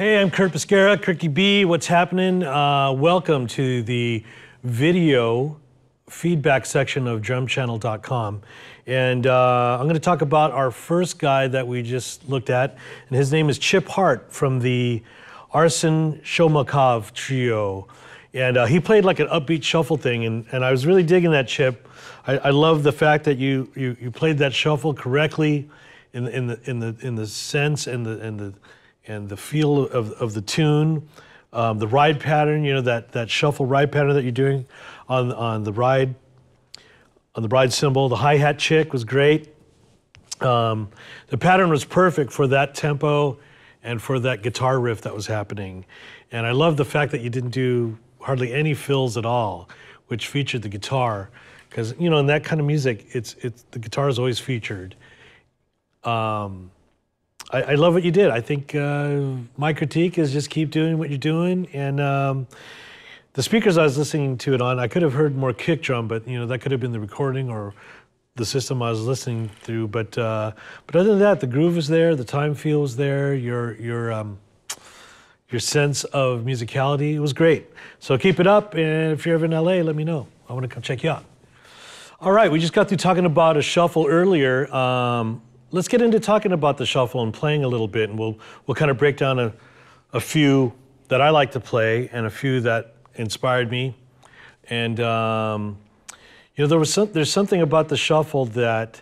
Hey, I'm Kurt Bisquera, Kirky B. What's happening? Welcome to the video feedback section of drumchannel.com. And I'm going to talk about our first guy that we just looked at, and his name is Chip Hart from the Arsen Shomakov trio. And he played like an upbeat shuffle thing, and I was really digging that, Chip. I love the fact that you played that shuffle correctly in the sense and the feel of the tune, the ride pattern. You know, that shuffle ride pattern that you're doing on the ride cymbal. The hi-hat chick was great. The pattern was perfect for that tempo and for that guitar riff that was happening. And I love the fact that you didn't do hardly any fills at all, which featured the guitar, because you know, in that kind of music, it's the guitar is always featured. I love what you did. I think my critique is just keep doing what you're doing. And the speakers I was listening to it on, I could have heard more kick drum, but you know, that could have been the recording or the system I was listening through. But other than that, the groove is there, the time feel was there, your sense of musicality was great. So keep it up, and if you're ever in LA, let me know. I want to come check you out. All right, we just got through talking about a shuffle earlier. Let's get into talking about the shuffle and playing a little bit, and we'll kind of break down a few that I like to play and a few that inspired me. And you know, there's something about the shuffle that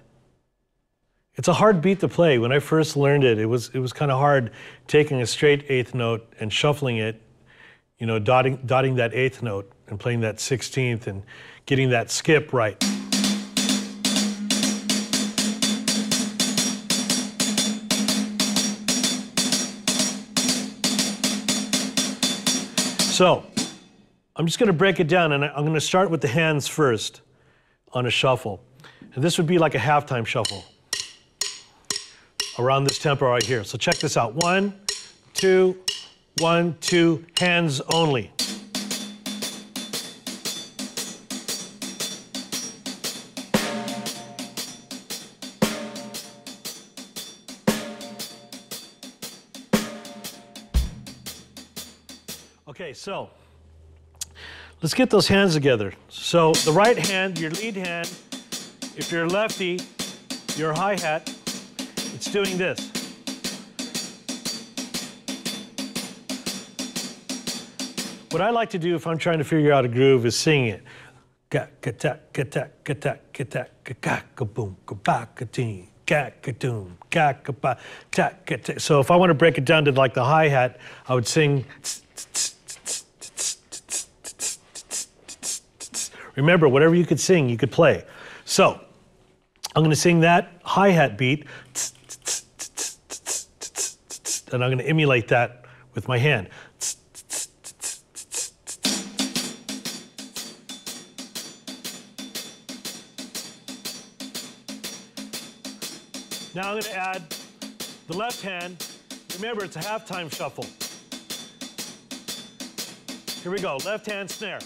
it's a hard beat to play. When I first learned it, it was kind of hard taking a straight eighth note and shuffling it, you know, dotting that eighth note and playing that 16th and getting that skip right. So, I'm just going to break it down, and I'm going to start with the hands first on a shuffle. And this would be like a halftime shuffle around this tempo right here. So check this out. 1, 2, 1, 2, hands only. Okay, so let's get those hands together. So the right hand, your lead hand, if you're a lefty, your hi-hat, it's doing this. What I like to do if I'm trying to figure out a groove is sing it. So if I want to break it down to like the hi-hat, I would sing. Remember, whatever you could sing, you could play. So I'm going to sing that hi-hat beat, and I'm going to emulate that with my hand. Now I'm going to add the left hand. Remember, it's a halftime shuffle. Here we go, left hand snare.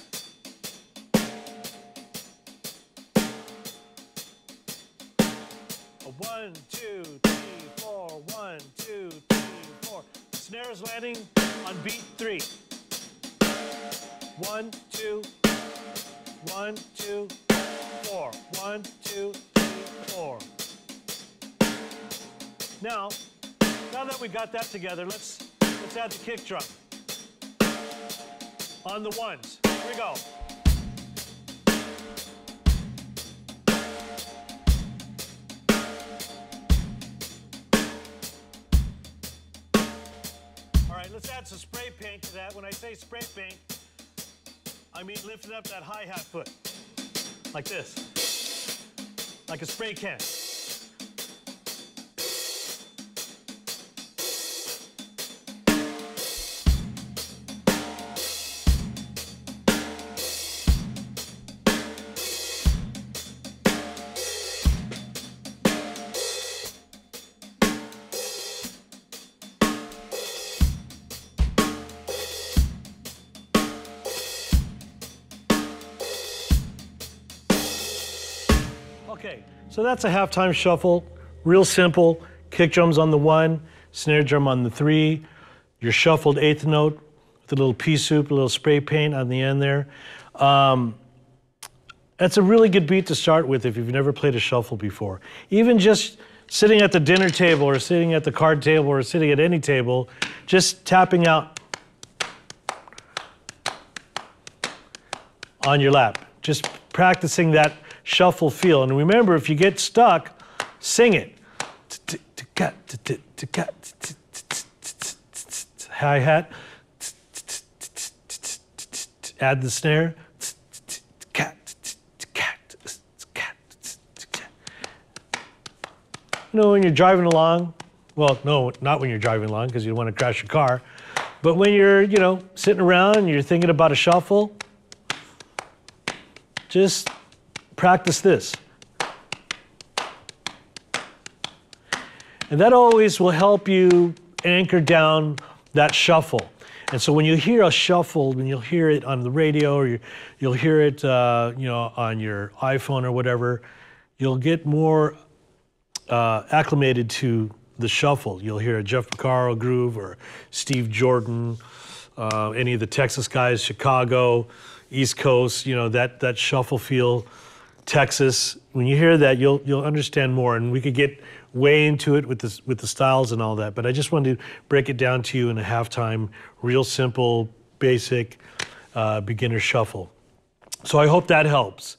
A 1, 2, 3, 4, 1, 2, 3, 4. The snare is landing on beat 3. 1, 2, 1, 2, 4. 1, 2, 3, 4. Now that we got that together, let's add the kick drum on the ones. Here we go. All right, let's add some spray paint to that. When I say spray paint, I mean lifting up that hi-hat foot like this, like a spray can. Okay, so that's a halftime shuffle, real simple. Kick drums on the 1, snare drum on the 3, your shuffled eighth note with a little pea soup, a little spray paint on the end there. That's a really good beat to start with if you've never played a shuffle before. Even just sitting at the dinner table or sitting at the card table or sitting at any table, just tapping out on your lap. Just practicing that shuffle feel. And remember, if you get stuck, sing it. Hi-hat. Add the snare. You know, when you're driving along, well, no, not when you're driving along because you don't want to crash your car, but when you're, you know, sitting around and you're thinking about a shuffle, just practice this. And that always will help you anchor down that shuffle. And so when you hear a shuffle, when you'll hear it on the radio or you'll hear it, you know, on your iPhone or whatever, you'll get more acclimated to the shuffle. You'll hear a Jeff Porcaro groove or Steve Jordan, any of the Texas guys, Chicago, East Coast, you know, that shuffle feel, Texas. When you hear that, you'll understand more, and we could get way into it with the styles and all that, but I just wanted to break it down to you in a halftime, real simple, basic beginner shuffle. So I hope that helps.